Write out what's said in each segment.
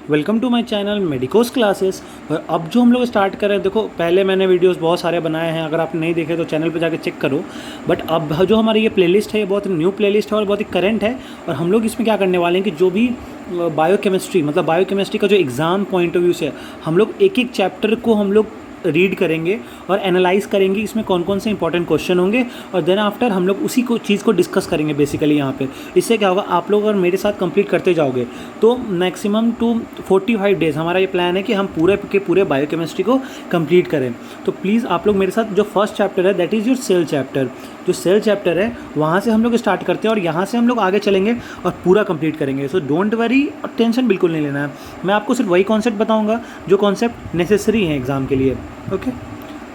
Welcome to my channel medicos classes. और अब जो हम लोग स्टार्ट कर रहे हैं, देखो पहले मैंने वीडियोस बहुत सारे बनाए हैं, अगर आपने नहीं देखे तो चैनल पे जाके चेक करो। बट अब जो हमारी ये प्लेलिस्ट है ये बहुत न्यू प्लेलिस्ट है और बहुत ही करंट है। और हम लोग इसमें क्या करने वाले हैं कि जो भी बायोकेमिस्ट्री मतलब बायोकेमिस्ट्री का जो एग्ज़ाम पॉइंट ऑफ व्यू से हम लोग एक एक चैप्टर को हम लोग रीड करेंगे और एनालाइज करेंगे इसमें कौन कौन से इंपॉर्टेंट क्वेश्चन होंगे, और देन आफ्टर हम लोग उसी को चीज़ को डिस्कस करेंगे बेसिकली यहाँ पे। इससे क्या होगा, आप लोग अगर मेरे साथ कंप्लीट करते जाओगे तो मैक्सिमम टू 45 डेज़ हमारा ये प्लान है कि हम पूरे के पूरे बायोकेमिस्ट्री को कंप्लीट करें। तो प्लीज़ आप लोग मेरे साथ, जो फर्स्ट चैप्टर है that is your cell chapter, जो सेल चैप्टर है वहाँ से हम लोग स्टार्ट करते हैं और यहाँ से हम लोग आगे चलेंगे और पूरा कंप्लीट करेंगे। सो डोंट वरी और टेंशन बिल्कुल नहीं लेना है। मैं आपको सिर्फ वही कॉन्सेप्ट बताऊँगा जो कॉन्सेप्ट नेसेसरी हैं एग्ज़ाम के लिए। ओके,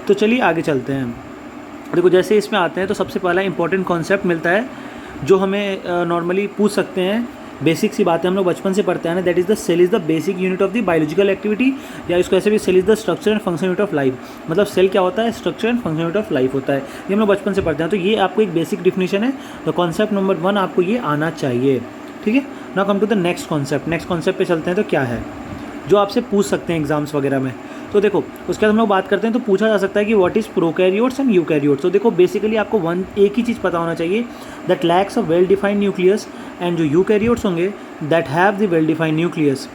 तो चलिए आगे चलते हैं। देखो जैसे इसमें आते हैं तो सबसे पहला इंपॉर्टेंट कॉन्सेप्ट मिलता है जो हमें नॉर्मली पूछ सकते हैं। बेसिक सी बातें हम लोग बचपन से पढ़ते हैं ना, that is the cell is the basic unit of the biological activity, या इसको ऐसे भी cell is the structure and function unit of life. मतलब सेल क्या होता है, structure and function unit of life होता है। ये हम लोग बचपन से पढ़ते हैं, तो ये आपको एक बेसिक डिफिनेशन है। तो कॉन्सेप्ट नंबर 1 आपको ये आना चाहिए। ठीक है, now come to the next concept. Next concept पे चलते हैं। तो क्या है जो आपसे पूछ सकते हैं एग्जाम्स वगैरह में। तो देखो उसके बाद हम लोग बात करते हैं तो पूछा जा सकता है कि what is prokaryotes and eukaryotes. तो देखो बेसिकली आपको एक ही चीज़ पता होना चाहिए, that lakhs a well defined nucleus, and जो यूकैरियोट्स होंगे that have the well defined nucleus.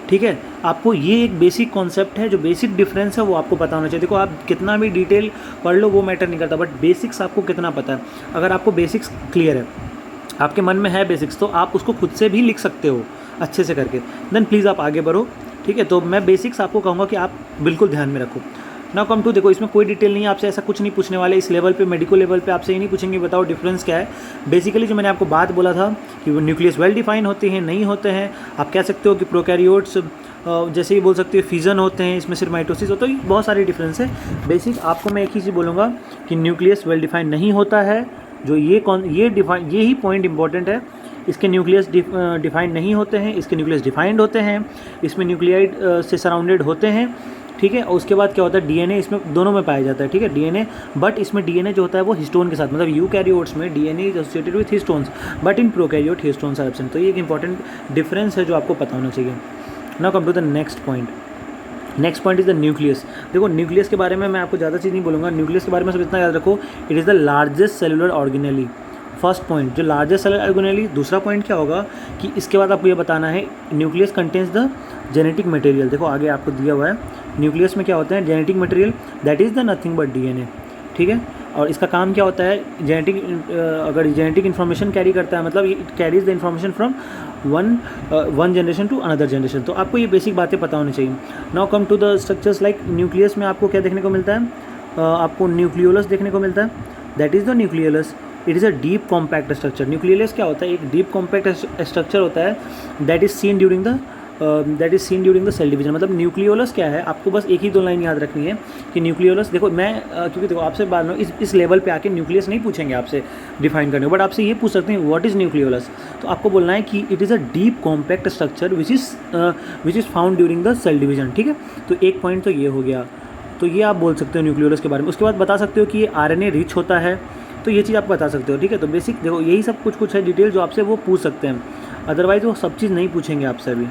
ठीक है, आपको ये एक बेसिक कॉन्सेप्ट है, जो बेसिक डिफरेंस है वो आपको पता होना चाहिए। देखो आप कितना भी डिटेल पढ़ लो वो मैटर नहीं करता, बट बेसिक्स आपको कितना पता है। अगर आपको बेसिक्स क्लियर है, आपके मन में है बेसिक्स, तो आप उसको खुद से भी लिख सकते हो अच्छे से करके, देन प्लीज़ आप आगे बढ़ो। ठीक है, तो मैं बेसिक्स आपको कहूँगा कि आप बिल्कुल ध्यान में रखो। नाउ कम टू, देखो इसमें कोई डिटेल नहीं है, आपसे ऐसा कुछ नहीं पूछने वाले इस लेवल पे, मेडिकल लेवल पे आपसे ये नहीं पूछेंगे बताओ डिफरेंस क्या है। बेसिकली जो मैंने आपको बात बोला था कि वो न्यूक्लियस वेल डिफाइन होते हैं नहीं होते हैं। आप कह सकते हो कि प्रोकैरियोट्स जैसे ही बोल सकते हो फ्यूजन होते हैं, इसमें सिर्फ माइटोसिस होता है, बहुत सारे डिफरेंस है। बेसिक आपको मैं एक ही चीज़ बोलूँगा कि न्यूक्लियस वेल डिफाइन नहीं होता है। जो यही पॉइंट इंपॉर्टेंट है, इसके न्यूक्लियस डिफाइंड नहीं होते हैं, इसके न्यूक्लियस डिफाइंड होते हैं, इसमें न्यूक्लियाइड से सराउंडेड होते हैं। ठीक है, और उसके बाद क्या होता है, डीएनए इसमें दोनों में पाया जाता है। ठीक है, डीएनए, बट इसमें डीएनए जो होता है वो हिस्टोन के साथ, मतलब यूकैरियोट्स में DNA is associated with histones, but in prokaryote histones are absent. तो ये एक इंपॉर्टेंट डिफरेंस है जो आपको पता होना चाहिए। Now come to the next point. Next point is the nucleus. देखो न्यूक्लियस के बारे में मैं आपको ज़्यादा चीज़ नहीं बोलूँगा। न्यूक्लियस के बारे में सब इतना याद रखो, it is the largest cellular organelle. First point जो लार्जेस्ट सेलुलर ऑर्गेनेली। दूसरा पॉइंट क्या होगा कि इसके बाद आपको ये बताना है nucleus contains the genetic material. देखो आगे आपको दिया हुआ है न्यूक्लियस में क्या होता है, genetic material, that is the nothing but DNA. ठीक है, और इसका काम क्या होता है, अगर जेनेटिक इन्फॉर्मेशन कैरी करता है, मतलब it carries the information from one generation to another generation. तो आपको ये बेसिक बातें पता होनी चाहिए। Now come to the structures. Like nucleus में आपको क्या देखने को मिलता है, आपको न्यूक्लियोलस देखने को मिलता है, that is the nucleolus. It is a deep compact structure. Nucleolus क्या होता है, एक डीप कॉम्पैक्ट स्ट्रक्चर होता है, that is seen during the cell division. मतलब न्यूक्लियोलस क्या है, आपको बस एक ही 2 लाइन याद रखनी है कि न्यूक्लियोलस। देखो मैं क्योंकि देखो आपसे बात में इस लेवल पे आके न्यूक्लियस नहीं पूछेंगे आपसे डिफाइन करने को, बट आपसे ये पूछ सकते हैं व्हाट इज़ न्यूक्लियोलस। तो आपको बोलना है कि it is a deep compact structure which is found during the cell division. ठीक है, तो एक पॉइंट तो ये हो गया, तो ये आप बोल सकते हो न्यूक्लियोलस के बारे में। उसके बाद बता सकते हो कि ये आरएनए रिच होता है, तो ये चीज़ आप बता सकते हो। ठीक है, तो बेसिक देखो यही सब कुछ है डिटेल जो आपसे वो पूछ सकते हैं, अदरवाइज़ वो सब चीज़ नहीं पूछेंगे आपसे अभी।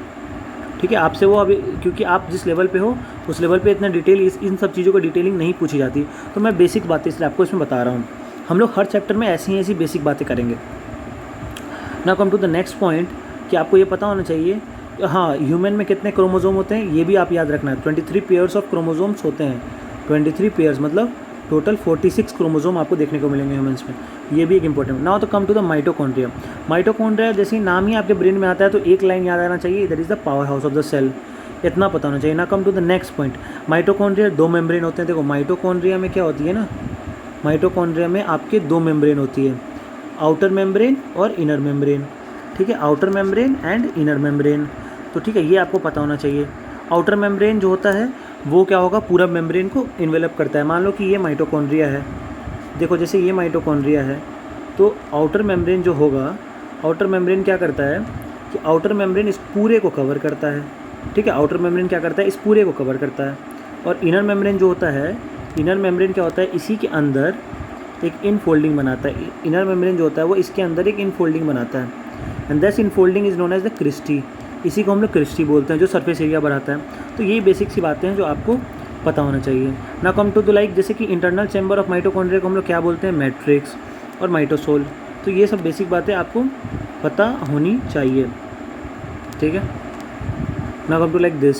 ठीक है, आपसे वो अभी, क्योंकि आप जिस लेवल पे हो उस लेवल पे इतना डिटेल इन सब चीज़ों को डिटेलिंग नहीं पूछी जाती। तो मैं बेसिक बातें इसलिए आपको इसमें बता रहा हूँ। हम लोग हर चैप्टर में ऐसी बेसिक बातें करेंगे। Now come to the next point कि आपको ये पता होना चाहिए, हाँ ह्यूमन में कितने क्रोमोजोम होते हैं ये भी आप याद रखना है। 23 पेयर्स ऑफ क्रोमोजोम्स होते हैं। 23 पेयर्स मतलब टोटल 46 क्रोमोजोम आपको देखने को मिलेंगे ह्यूमंस में, ये भी एक इंपॉर्टेंट। नाउ तो come to the mitochondria. Mitochondria जैसे ही नाम ही आपके ब्रेन में आता है तो एक लाइन याद आना चाहिए, that is the power house of the cell. इतना पता होना चाहिए। ना come to the next point. Mitochondria 2 membrane होते हैं। देखो माइटोकॉन्ड्रिया में क्या होती है ना, माइटोकॉन्ड्रिया में आपके 2 मेम्ब्रेन होती है, आउटर मेम्ब्रेन और इनर मेम्ब्रेन। ठीक है, outer membrane and inner membrane. तो ठीक है, ये आपको पता होना चाहिए। आउटर मेम्ब्रेन जो होता है वो क्या होगा, पूरा मेम्ब्रेन को इन्वेलप करता है। मान लो कि ये माइटोकॉन्ड्रिया है, देखो जैसे ये माइटोकॉन्ड्रिया है, तो आउटर मेम्ब्रेन जो होगा, आउटर मेम्ब्रेन क्या करता है कि आउटर मेम्ब्रेन इस पूरे को कवर करता है। ठीक है, आउटर मेम्ब्रेन क्या करता है, इस पूरे को कवर करता है। और इनर मेम्ब्रेन जो होता है, इनर मेम्ब्रेन क्या होता है, इसी के अंदर एक इनफोल्डिंग बनाता है। इनर मेम्ब्रेन जो होता है वो इसके अंदर एक इनफोल्डिंग बनाता है, and this infolding is known as the cristae. इसी को हम लोग क्रिस्टी बोलते हैं, जो सरफेस एरिया बढ़ाता है। तो ये बेसिक सी बातें हैं जो आपको पता होना चाहिए। ना कम टू द लाइक, जैसे कि इंटरनल चैम्बर ऑफ माइटोकॉन्ड्रिया को हम लोग क्या बोलते हैं, मैट्रिक्स और माइटोसोल। तो ये सब बेसिक बातें आपको पता होनी चाहिए, ठीक है। ना कम टू लाइक दिस।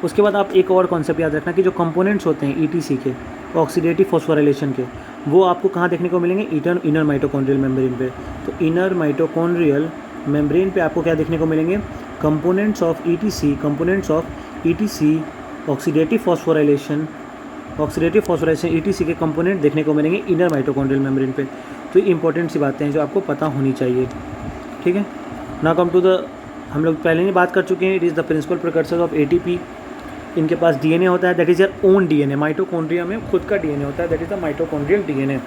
उसके बाद आप एक और कॉन्सेप्ट याद रखना कि जो कंपोनेंट्स होते हैं ईटीसी के, ऑक्सीडेटिव फॉस्फोराइलेशन के, वो आपको कहाँ देखने को मिलेंगे, इनर माइटोकॉन्ड्रियल मेम्ब्रेन पे। तो इनर माइटोकॉन्ड्रियल मेम्ब्रेन पे आपको क्या देखने को मिलेंगे, components of etc oxidative phosphorylation etc के कंपोनेंट देखने को मिलेंगे इनर माइटोकॉन्ड्रियल मेम्ब्रेन पे। तो ये इंपॉर्टेंट सी बातें हैं जो आपको पता होनी चाहिए, ठीक है। नाउ कम टू द, हम लोग पहले ही बात कर चुके हैं, it is the principal precursor of ATP. इनके पास डीएनए होता है, that is your own DNA. Mitochondria में खुद का डीएनए होता है, that is the mitochondrial DNA.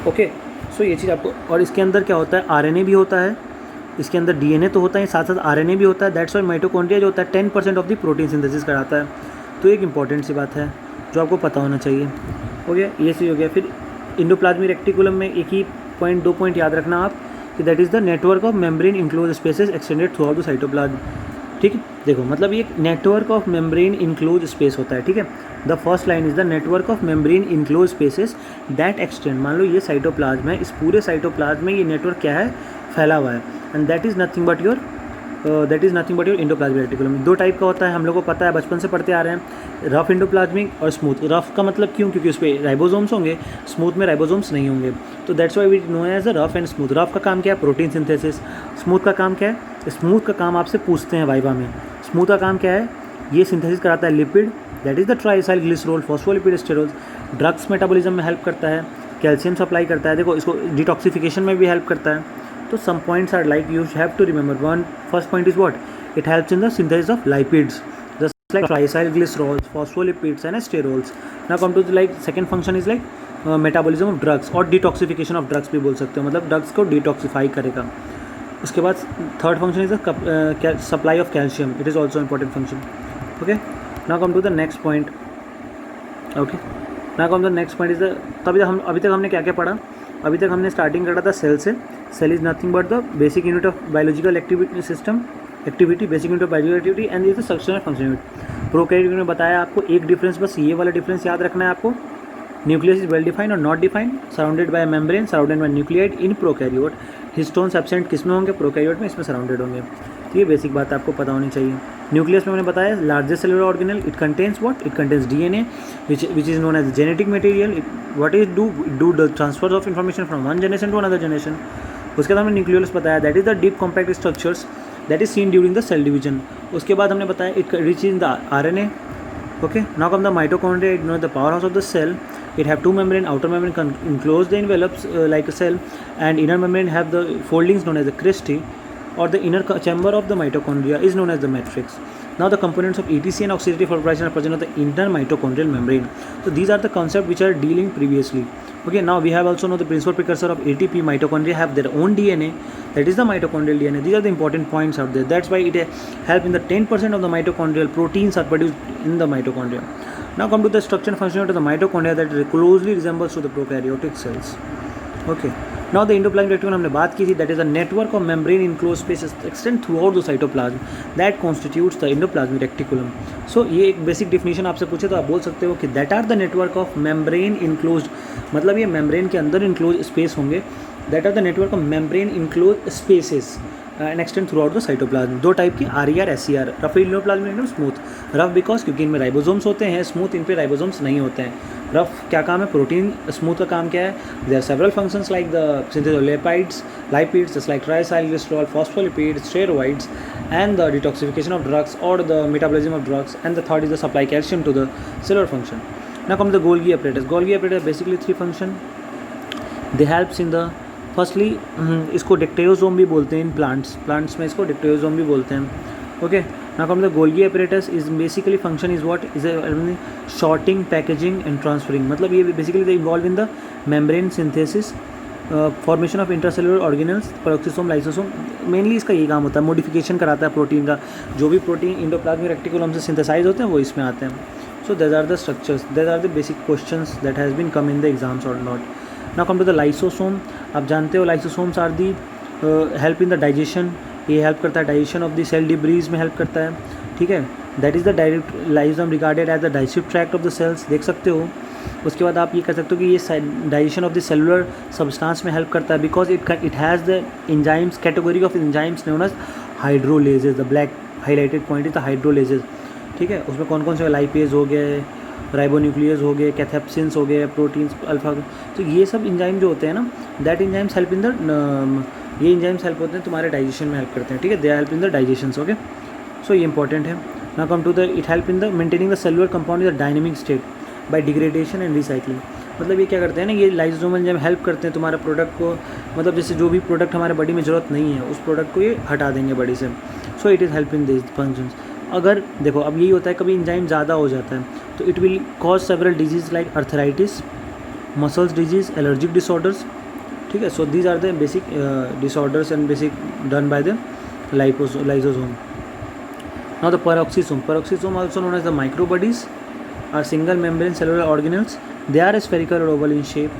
Okay, so ये चीज़ आपको, और इसके अंदर क्या होता है, आरएनए भी होता है। इसके अंदर डीएनए तो होता है, साथ साथ आरएनए भी होता है। दैट्स वाई माइटोकॉन्ड्रिया जो होता है 10% ऑफ द प्रोटीन सिंथेसिस कराता है। तो एक इंपॉर्टेंट सी बात है जो आपको पता होना चाहिए। हो गया, ये चीज़ हो गया। फिर इंडोप्लाज्मिक रेक्टिकुलम में एक ही पॉइंट, 2 पॉइंट याद रखना आप कि that is the network of membrane enclose spaces extended through out the cytoplasm, ठीक है। देखो मतलब ये एक network of membrane enclose space होता है, ठीक है। The first line is the network of membrane enclose spaces that extend. मान लो ये साइटोप्लाज्म है, इस पूरे साइटोप्लाज्म में ये नेटवर्क क्या है, फैला हुआ है। And that is nothing but your endoplasmic reticulum. 2 type का होता है, हम लोग को पता है, बचपन से पढ़ते आ रहे हैं, रफ इंडोप्लाज्मिक और स्मूथ। रफ का मतलब क्यों, क्योंकि उस पर राइबोसोम्स होंगे, स्मूथ में राइबोसोम्स नहीं होंगे। तो that's why we know as the rough and smooth. Rough का काम क्या है, प्रोटीन सिंथेसिस। स्मूथ का काम क्या है, स्मूथ का काम आपसे पूछते हैं वाइवा में। स्मूथ का काम क्या है, ये सिंथेसिस कराता है lipid, that is the triacyl glycerol, phospholipid sterols. Drugs metabolism में हेल्प करता है, कैल्शियम सप्लाई करता है, देखो इसको डिटॉक्सिफिकेशन में भी हेल्प करता है। तो some points are like you have to remember. First point is what? It helps in the synthesis of lipids, just like triacylglycerols, phospholipids and sterols. Now come to the like second function is like metabolism of drugs और detoxification of drugs भी बोल सकते हो, मतलब drugs को detoxify करेगा। उसके बाद third function is the supply of calcium, it is also important function. Okay, now come to the next point. Okay, now come to the next point is the, अभी तक हमने क्या क्या पढ़ा, अभी तक हमने स्टार्टिंग करा था सेल से। Cell is nothing but the basic unit of biological activity, basic unit of biological activity and is the structure and function unit. Prokaryote में बताया आपको एक डिफरेंस, बस ये वाला डिफरेंस याद रखना है आपको, न्यूक्लियस इज वेल डिफाइंड और not defined, surrounded by membrane, surrounded by nuclide in prokaryote. Histones absent किस में होंगे, प्रोकैरियोट में, इसमें सराउंडेड होंगे। तो ये बेसिक बात आपको पता होनी चाहिए। न्यूक्लियस में मैंने बताया largest cellular organelle, it contains what, it contains DNA which is known as genetic material. What is do the transfer of information from one generation to another generation. उसके बाद हमने न्यूक्लियस बताया, that is the deep compact structures that is seen during the cell division. उसके बाद हमने बताया it rich in the RNA. Okay, now come the mitochondria, it know the power house of the cell. It have two membrane, outer membrane enclose the envelopes like a cell, and inner membrane have the foldings known as the cristae, or the inner chamber of the mitochondria is known as the matrix. Now the components of ETC and oxidative phosphorylation are present on the inner mitochondrial membrane. So these are the concepts which are dealing previously. Okay, now we have also know the principal precursor of ATP. Mitochondria have their own DNA, that is the mitochondrial DNA. These are the important points out there. That's why it helps in the 10% of the mitochondrial proteins are produced in the mitochondria. Now come to the structure and function of the mitochondria that closely resembles to the prokaryotic cells. Okay. Now the endoplasmic reticulum हमने बात की थी, that is a network of membrane enclosed spaces extend throughout the cytoplasm that constitutes the endoplasmic reticulum. So ये एक basic definition आपसे पूछे तो आप बोल सकते हो कि that are the network of membrane enclosed, मतलब ये membrane के अंदर enclosed space होंगे, that are the network of membrane enclosed spaces and extend throughout the cytoplasm. 2 type की, are as rough endoplasmic reticulum, smooth. Rough because क्योंकि इनमें ribosomes होते हैं, स्मूथ इन पे राइबोसोम्स नहीं होते हैं। रफ क्या काम है, प्रोटीन। स्मूथ का काम क्या है, there are several functions like the synthesis of lipids just like triacylglycerol, phospholipids, steroids, and the detoxification of drugs or the metabolism of drugs, and the third is the supply calcium to the cellular function. Now come to the Golgi apparatus. Golgi apparatus basically 3 function. They helps in the firstly इसको डिक्टेयोसोम भी बोलते हैं in plants में इसको डिक्टेयोसोम भी बोलते हैं। Okay, now come the Golgi apparatus is basically function is what is sorting, packaging and transferring, मतलब ये basically they involve in the membrane synthesis, formation of intracellular organelles, peroxisome, lysosome. Mainly इसका ये काम होता है, मॉडिफिकेशन कराता है protein का। जो भी प्रोटीन इंडोप्लाज्मिक रेटिकुलम से सिंथेसाइज होते हैं वो इसमें आते हैं। So there are the structures, there are the basic questions that has been come in the exams और not. Now come to the lysosome. आप जानते हो lysosomes are the help in the digestion, ये हेल्प करता है digestion of the cell debris में help करता है, ठीक है। That is the direct lysosome regarded as the digestive tract of the cells, देख सकते हो। उसके बाद आप ये कर सकते हो कि ये digestion of the cellular substance में हेल्प करता है, because it has the enzymes, category of enzymes known as hydrolases, the black highlighted point is the hydrolases, ठीक है। उसमें कौन कौन से, लाइपेज हो गए, राइबोन्यूक्लियस हो गए, कैथेप्सिन्स हो गए, प्रोटीन्स अल्फा, तो ये सब एंजाइम जो होते हैं ना, that enzymes help in the, ये एंजाइम्स हेल्प होते हैं तुम्हारे डाइजेशन में हेल्प करते हैं, ठीक है। They are help in the digestion, okay. So ये इंपॉर्टेंट है। Now come to the, it help in the maintaining the cellular compound in the dynamic state by degradation and recycling. मतलब ये क्या करते हैं ना, ये लाइसोसोमल एंजाइम हेल्प करते हैं तुम्हारे प्रोडक्ट को, मतलब जैसे जो भी प्रोडक्ट हमारे बॉडी में ज़रूरत नहीं है उस प्रोडक्ट को ये हटा देंगे बॉडी से। So it is help in this functions. अगर देखो अब यही होता है, कभी एंजाइम ज़्यादा हो जाता है तो it will cause several disease like arthritis, muscles disease, allergic disorders, ठीक है। So these are the basic disorders and basic done by the lysosome. Now the peroxisome also known as the microbodies are single membrane cellular organelles, they are spherical or oval in shape,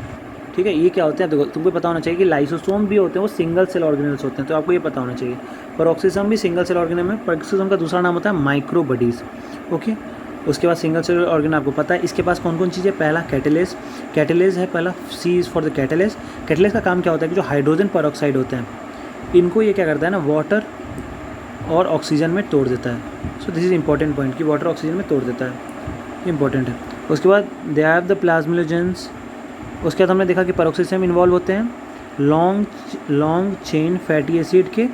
ठीक है। ये क्या होते हैं देखो, तुमको पता होना चाहिए कि लाइसोसोम भी होते हैं वो सिंगल सेल ऑर्गेनल्स होते हैं, तो आपको ये पता होना चाहिए। पेरोक्सिसम भी सिंगल सेल ऑर्गेनल में, पेरोक्सिसम का दूसरा नाम होता है माइक्रोबडीज, ओके। उसके बाद सिंगल सेल ऑर्गेनल आपको पता है। इसके पास कौन कौन चीज़ है, पहला कैटेलेज, कैटेलेज है पहला, C is for the catalase. Catalase का काम क्या होता है कि जो हाइड्रोजन पेरोक्साइड होते हैं इनको ये क्या करता है ना, वाटर और ऑक्सीजन में तोड़ देता है। So this is important point कि वाटर ऑक्सीजन में तोड़ देता है, ये इंपॉर्टेंट है। उसके बाद दे हैव द प्लाज्मिलोजेंस। उसके बाद हमने देखा कि पेरोक्सिसम इन्वॉल्व होते हैं लॉन्ग चेन फैटी एसिड के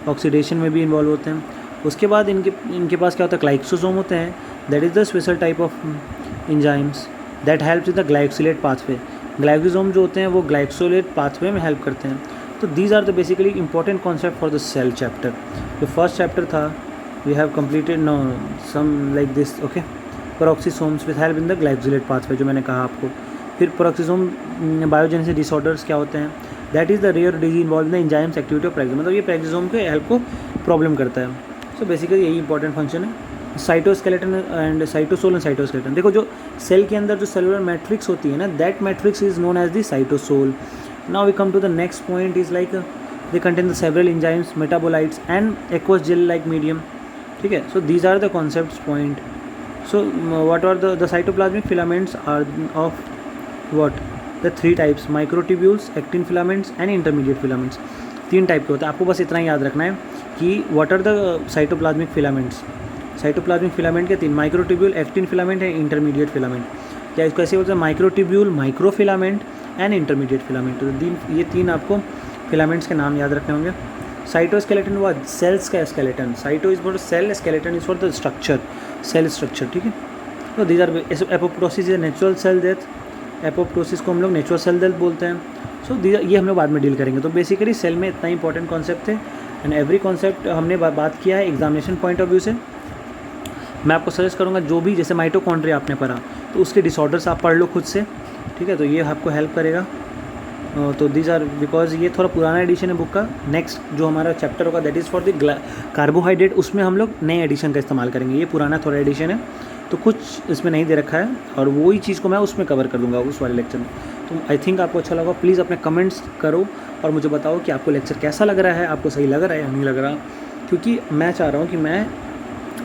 ऑक्सीडेशन में भी इन्वॉल्व होते हैं। उसके बाद इनके पास क्या होता है, ग्लाइकोसोम होते हैं, that is the special type of enzymes that helps in the glycosylate pathway. Glycosome जो होते हैं वो ग्लाइकोसिलेट पाथवे में हेल्प करते हैं। तो these are the basically important concept for the cell chapter. जो फर्स्ट चैप्टर था we have completed no some like this, okay. Peroxisomes with help in the glycosylate pathway जो मैंने कहा आपको। फिर पेरोक्सिसोम बायोजेनेसिस डिसऑर्डर्स क्या होते हैं, that is the rare disease involve in the enzymes activity of peroxisome, मतलब ये पेरोक्सिसोम के हेल्प को प्रॉब्लम करता है। सो बेसिकली यही इंपॉर्टेंट फंक्शन है। Cytoskeleton and cytosol and cytoskeleton, देखो जो सेल के अंदर जो सेलुलर मैट्रिक्स होती है ना, that matrix is known as the cytosol. Now we come to the next point is like they contain the several enzymes, metabolites and aqueous gel like medium, ठीक है। So these are the concepts point. So what are the cytoplasmic filaments are of what, the three types, microtubules, actin filaments and intermediate filaments. तीन type के होते हैं, आपको बस इतना ही याद रखना है कि what are the cytoplasmic filaments. Cytoplasmic filament के तीन, microtubule, actin filament and intermediate filament. क्या इसको ऐसे बोलते हैं, microtubule, microfilament and intermediate filament. तो ये तीन आपको फिलामेंट्स के नाम याद रखने होंगे। साइटोस्केलेटन हुआ सेल्स का skeleton, cyto is for cell, skeleton is for the structure, cell structure, ठीक है। तो these are apoptosis is natural cell death, apoptosis को हम लोग नेचुरल सेल डेथ बोलते हैं। सो ये हम लोग बाद में डील करेंगे। तो बेसिकली सेल में इतना इंपॉर्टेंट कॉन्सेप्ट थे एंड एवरी कॉन्सेप्ट हमने बात किया है एग्जामिनेशन पॉइंट ऑफ व्यू से। मैं आपको सजेस्ट करूँगा जो भी जैसे माइटोकॉन्ड्रिया आपने पढ़ा तो उसके डिसऑर्डर्स आप पढ़ लो खुद से, ठीक है। तो ये आपको हेल्प करेगा। तो दीज आर बिकॉज ये थोड़ा पुराना एडिशन है बुक का। नेक्स्ट जो हमारा चैप्टर होगा that is for the carbohydrate, उसमें हम लोग नए एडिशन का इस्तेमाल करेंगे। ये पुराना थोड़ा एडिशन है तो कुछ इसमें नहीं दे रखा है और वही चीज़ को मैं उसमें कवर कर दूँगा उस वाले लेक्चर में। तो आई थिंक आपको अच्छा लगा। प्लीज़ अपने कमेंट्स करो और मुझे बताओ कि आपको लेक्चर कैसा लग रहा है, आपको सही लग रहा है या नहीं लग रहा, क्योंकि मैं चाह रहा हूँ कि मैं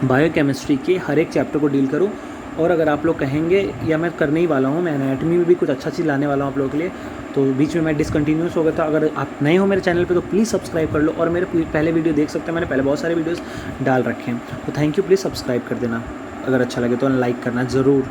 बायोकेमिस्ट्री के हर एक चैप्टर को डील करूँ। और अगर आप लोग कहेंगे या मैं करने ही वाला हूँ, मैं एनाटॉमी में भी कुछ अच्छा चीज़ लाने वाला हूँ आप लोगों के लिए। तो बीच में मैं डिसकंटिन्यूस हो गया था। अगर आप नए हो मेरे चैनल पे तो प्लीज़ सब्सक्राइब कर लो और मेरे पहले वीडियो देख सकते हैं, मैंने पहले बहुत सारे वीडियोस डाल रखे हैं। तो थैंक यू, प्लीज़ सब्सक्राइब कर देना। अगर अच्छा लगे तो लाइक करना ज़रूर।